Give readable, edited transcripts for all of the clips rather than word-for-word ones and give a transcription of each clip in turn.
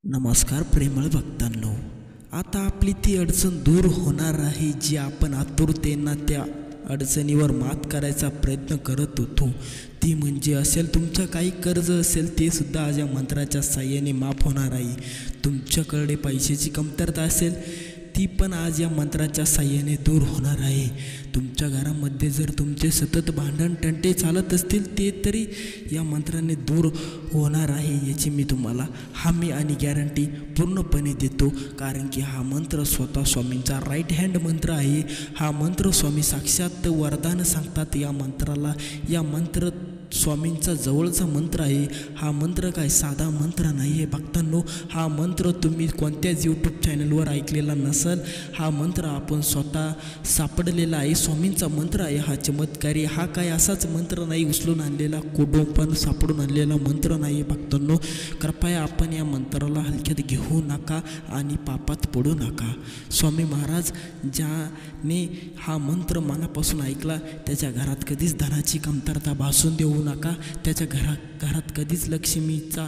नमस्कार प्रेमळ भक्तांनो, आता आपली ती अडचण दूर होणार आहे जी आपण आतुरतेनं त्या अडचणीवर मात करायचा प्रयत्न करत होतो. ती म्हणजे असेल तुमचं काही कर्ज असेल ते सुद्धा आज या मंत्राच्या साह्याने माफ होणार आहे. तुमच्याकडे पैशाची कमतरता असेल ती पण आज या मंत्राच्या साह्याने दूर होणार आहे. तुमच्या घरामध्ये जर तुमचे सतत भांडण तंटे चालत असतील ते तरी या मंत्राने दूर होणार आहे, याची मी तुम्हाला हमी आणि गॅरंटी पूर्णपणे देतो. कारण की हा मंत्र स्वतः स्वामींचा राईट हँड मंत्र आहे. हा मंत्र स्वामी साक्षात वरदान सांगतात या मंत्राला. या मंत्र स्वामींचा जवळचा मंत्र आहे. हा मंत्र काय साधा मंत्र नाही आहे भक्तांनो. हा मंत्र तुम्ही कोणत्याच यूट्यूब चॅनलवर ऐकलेला नसेल. हा मंत्र आपण स्वतः सापडलेला आहे. स्वामींचा मंत्र आहे. हा चमत्कारी, हा काय असाच मंत्र नाही, उचलून आणलेला कुठून पण सापडून आणलेला मंत्र नाही आहे भक्तांनो. कृपया आपण या मंत्राला हलक्यात घेऊ नका आणि पापात पडू नका. स्वामी महाराज ज्याने हा मंत्र मनापासून ऐकला त्याच्या घरात कधीच धनाची कमतरता भासून देऊ नका. त्याच्या घरात कधीच लक्ष्मीचा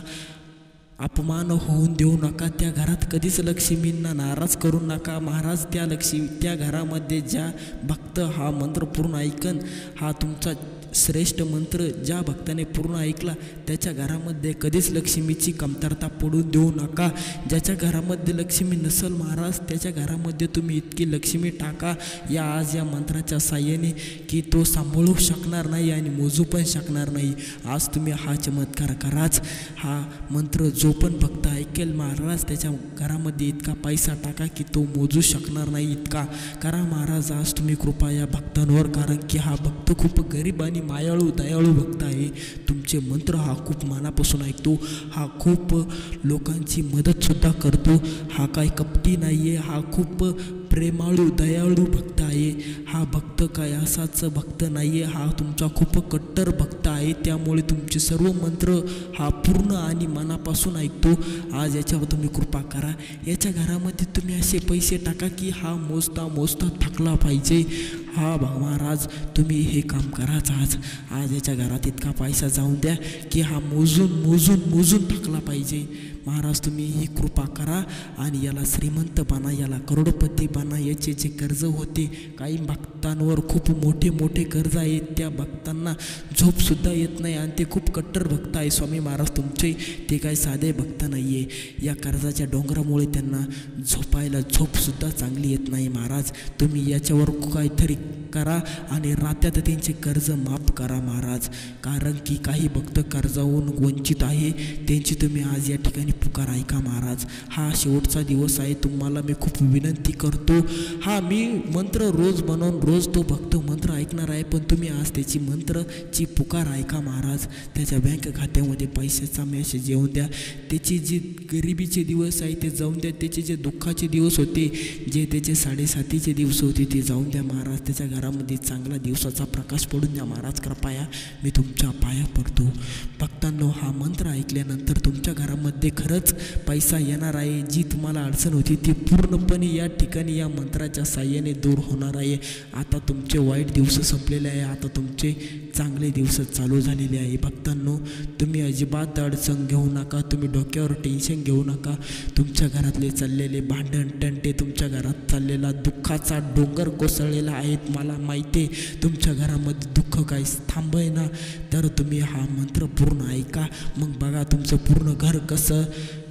अपमान होऊन देऊ नका. त्या घरात कधीच लक्ष्मींना नाराज करू नका. महाराज त्या घरामध्ये ज्या भक्त हा मंत्र पूर्ण ऐकन, हा तुमचा श्रेष्ठ मंत्र ज्या भक्ताने पूर्ण ऐकला त्याच्या घरामध्ये कधीच लक्ष्मीची कमतरता पडून देऊ नका. ज्याच्या घरामध्ये लक्ष्मी नसेल महाराज त्याच्या घरामध्ये तुम्ही इतकी लक्ष्मी टाका या मंत्राच्या साह्याने की तो सांभाळू शकणार नाही आणि मोजू पण शकणार नाही. आज तुम्ही हा चमत्कार कराच. हा मंत्र जो पण भक्त ऐकेल महाराज त्याच्या घरामध्ये इतका पैसा टाका की तो मोजू शकणार नाही इतका करा महाराज. आज तुम्ही कृपा या भक्तांवर, कारण की हा भक्त खूप गरीब आणि मायाळू दयाळू भक्त आहे. तुमचे मंत्र हा खूप मनापासून ऐकतो. हा खूप लोकांची मदतसुद्धा करतो. हा काय कपटी नाही आहे. हा खूप प्रेमाळू दयाळू भक्त आहे. हा भक्त काय असाच भक्त नाही आहे. हा तुमचा खूप कट्टर भक्त आहे. त्यामुळे तुमचे सर्व मंत्र हा पूर्ण आणि मनापासून ऐकतो. आज याच्यावर तुम्ही कृपा करा. याच्या घरामध्ये तुम्ही असे पैसे टाका की हा मोजता थकला पाहिजे. हा महाराज तुम्ही हे काम कराच. आज याच्या घरात इतका पैसा जाऊन द्या की हा मोजून थकला पाहिजे. महाराज तुम्ही ही कृपा करा आणि याला श्रीमंत बना, याला करोडपती बना. याचे जे कर्ज होते काही भक्तांवर खूप मोठे कर्ज आहेत, त्या भक्तांना झोपसुद्धा येत नाही आणि ते खूप कट्टर भक्त आहे. स्वामी महाराज तुमचे ते काही साधे भक्त नाही आहे. या कर्जाच्या डोंगरामुळे त्यांना झोपसुद्धा चांगली येत नाही. महाराज तुम्ही याच्यावर काहीतरी करा आणि रात्यात त्यांचे कर्ज माफ करा महाराज. कारण की काही भक्त कर्जावरून वंचित आहे, त्यांची तुम्ही आज या ठिकाणी पुकार ऐका महाराज. हा शेवटचा दिवस आहे. तुम्हाला मी खूप विनंती करतो. हा मी मंत्र रोज बनवून रोज तो भक्त मंत्र ऐकणार आहे, पण तुम्ही आज त्याची मंत्रची पुकार ऐका महाराज. त्याच्या बँक खात्यामध्ये पैशाचा मेसेज येऊन द्या. त्याची जी गरिबीचे दिवस आहे ते जाऊन द्या. त्याचे जे दुःखाचे दिवस होते, जे त्याचे 7.5 दिवस होते ते जाऊन द्या महाराज. त्याच्या घरामध्ये चांगला दिवसाचा प्रकाश पडून द्या महाराज. कृपया मी तुमच्या पाया पडतो. भक्तांनो हा मंत्र ऐकल्यानंतर तुमच्या घरामध्ये खरंच पैसा येणार आहे. जी तुम्हाला अडचण होती ती पूर्णपणे या ठिकाणी या मंत्राच्या साह्याने दूर होणार आहे. आता तुमचे वाईट दिवस संपलेले आहे. आता तुमचे चांगले दिवस चालू झालेले आहे. भक्तांनो तुम्ही अजिबात अडचण घेऊ नका. तुम्ही डोक्यावर टेन्शन घेऊ नका. तुमच्या घरातले चाललेले भांडण तंटे, तुमच्या घरात चाललेला दुःखाचा डोंगर कोसळलेला आहे. मला माहिती आहे तुमच्या घरामध्ये दुःख काही थांबय ना, तर तुम्ही हा मंत्र पूर्ण ऐका. मग बघा तुमचं पूर्ण घर कसं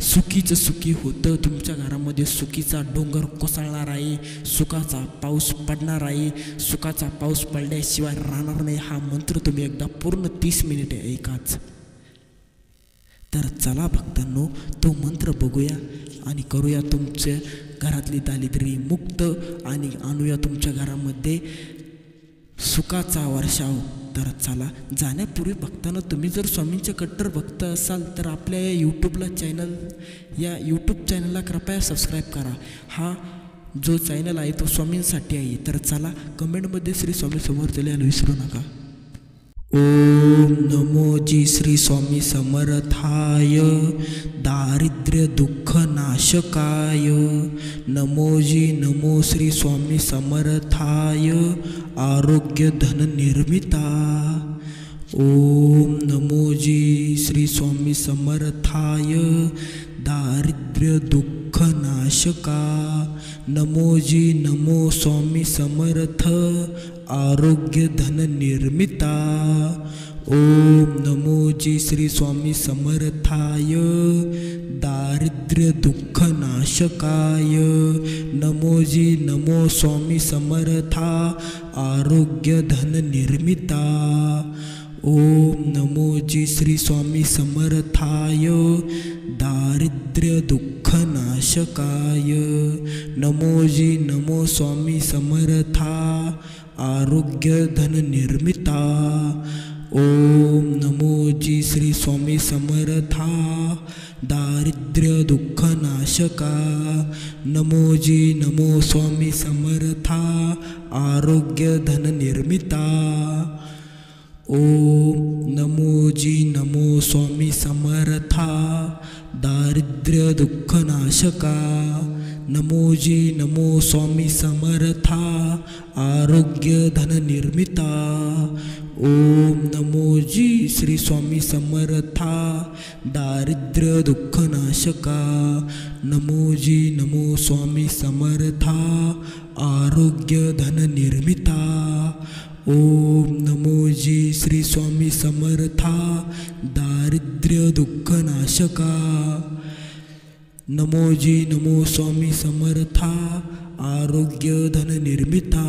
सुखी होतं. तुमच्या घरामध्ये सुखीचा डोंगर कोसळणार आहे. सुखाचा पाऊस पडणार आहे. सुखाचा पाऊस पडल्याशिवाय राहणार नाही. हा मंत्र तुम्ही एकदा पूर्ण 30 मिनिटे ऐकाच. तर चला भक्तांनो तो मंत्र बघूया आणि करूया तुमच्या घरातली दारिद्र्य मुक्त आणि आणूया तुमच्या घरामध्ये सुखाचा वर्षाव. तर चला जाण्यापूर्वी भक्तांनो तुम्ही जर स्वामींचे कट्टर भक्त असाल तर आपल्या या यूट्यूब चॅनलला कृपया सबस्क्राईब करा. हा जो चॅनल आहे तो स्वामींसाठी आहे. तर चला कमेंटमध्ये श्री स्वामी समर्थ लिहायला विसरू नका. ओम नमो जी श्री स्वामी समर्थाय दारिद्र्य दुःख नाशकाय. नमो श्री स्वामी समर्थाय आरोग्य धन निर्मिता. ओम नमो जी श्री स्वामी समर्थाय दारिद्र्य दुःख नाशका. नमो जी नमो स्वामी समर्थ आरोग्य धन निर्मिता. ओम नमो जी श्री स्वामी समर्थाय दारिद्र्य दुःख नाशकाय. नमो जी नमो स्वामी समर्था आरोग्य धन निर्मिता. ओम नमो जी श्री स्वामी समर्थाय दारिद्र्य दुःख नाशकाय. नमो जी नमो स्वामी समर्था आरोग्य धन निर्मिता. ओम नमो जी श्री स्वामी समर्था दारिद्र्य दुःख नाशका. नमो जी नमो स्वामी समर्था आरोग्य धन निर्मिता. ओम नमो जी नमो स्वामी समर्था दारिद्र्य दुःख नाशका. नमो जी नमो स्वामी समर्था आरोग्य धन निर्मिता. ओम नमो जी श्री स्वामी समर्था दारिद्र्य दुःख नाशका. नमो जी नमो स्वामी समर्था आरोग्य धन निर्मिता. ओम नमो जी श्री स्वामी समर्था दारिद्र्य दुःख नाशका. नमो जी नमो स्वामी समर्था आरोग्य धन निर्मिता.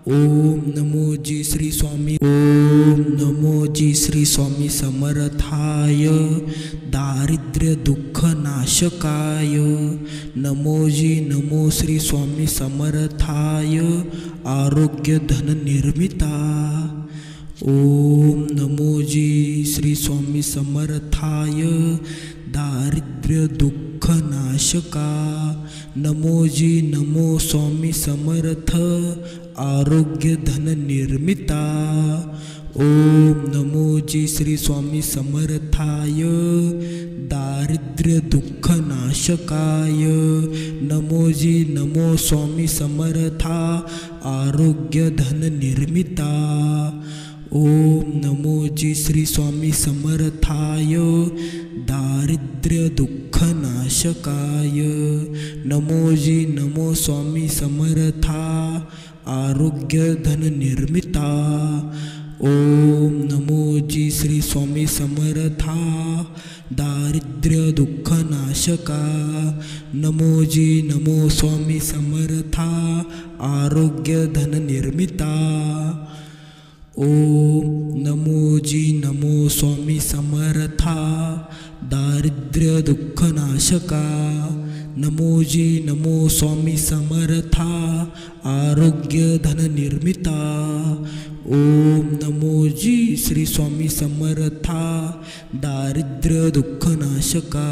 ओम नमो जी श्री स्वामी. ओम नमो जी श्री स्वामी समर्थाय दारिद्र्य दुःख नाशकाय. नमो जी नमो श्री स्वामी समर्थाय आरोग्य धन निर्मिता. ओम नमो जी श्री स्वामी समर्थाय दारिद्र्य दुःख नाशका. नमो जी नमो स्वामी समर्थ आरोग्य धन निर्मिता. ओम नमो जी श्री स्वामी समर्थाय दारिद्र्य दुःख नाशकाय. नमो जी नमो स्वामी समर्था आरोग्य धन निर्मिता. ओम नमो जी श्री स्वामी समर्थाय दारिद्र्य दुःख नाशकाय. नमो जी नमो स्वामी समर्था आरोग्य धन निर्मिता. ओम नमो जी श्री स्वामी समर्था दारिद्र्य दुःख नाशका. नमो जी नमो स्वामी समर्था आरोग्य धन निर्मिता. ओम नमो जी नमो स्वामी समर्था दारिद्र्य दुःख नाशका. नमो जी नमो स्वामी समर्था आरोग्य धन निर्मिता. ओम नमो जी श्री स्वामी समर्था दारिद्र्य दुःख नाशका.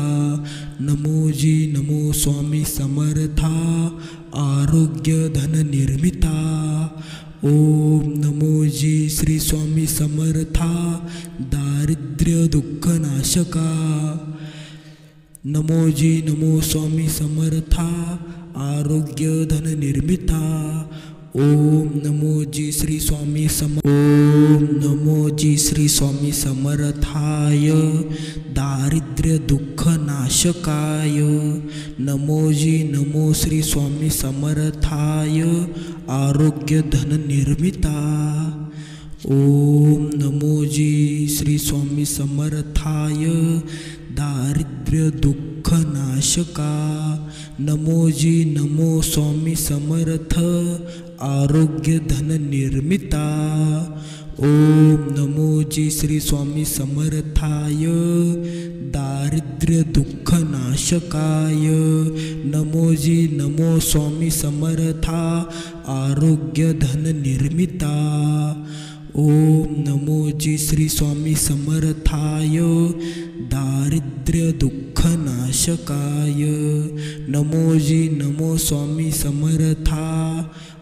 नमो जी नमो स्वामी समर्था आरोग्य धन निर्मिता. ओम नमो जी श्री स्वामी समर्था दारिद्र्य दुःख नाशका. नमो जी नमो स्वामी समर्था आरोग्य धन निर्मिता. ओम नमो जी श्री स्वामी ओम नमो जी श्री स्वामी समर्थाय दारिद्र्य दुःख नाशकाय. नमो जी नमो श्री स्वामी समर्थाय आरोग्य धन निर्मिता. ओम नमो जी श्री स्वामी समर्थाय दारिद्र्य दुःख नाशका. नमो जी नमो स्वामी समर्थ आरोग्य धन निर्मिता. ओम नमो जी श्री स्वामी समर्थाय दारिद्र्य दुःख नाशकाय. नमो जी नमो स्वामी समर्था आरोग्य धन निर्मिता. ओम नमो जी श्री स्वामी समर्थाय दारिद्र्य दुःख नाशकाय. नमो जी नमो स्वामी समर्था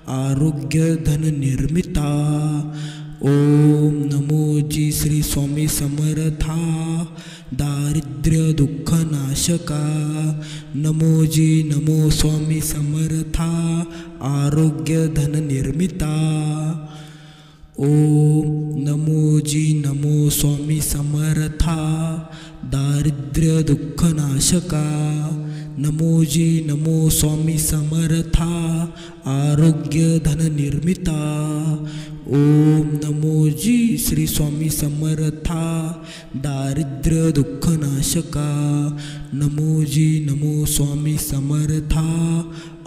आरोग्य धन निर्मिता. ओम नमो जी श्री स्वामी समर्था दारिद्र्य दुःख नाशका. नमो जी नमो स्वामी समर्था आरोग्य धन निर्मिता. ओम नमो जी नमो स्वामी समर्था दारिद्र्य दुःखनाशका। नमो जी नमो स्वामी समर्था, आरोग्य धन निर्मिता। ओम नमो जी श्री स्वामी समर्था, दारिद्र्य दुःखनाशका। नमो जी नमो स्वामी समर्था,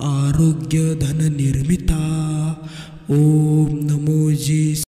आरोग्य धन निर्मिता। ओम नमो जी।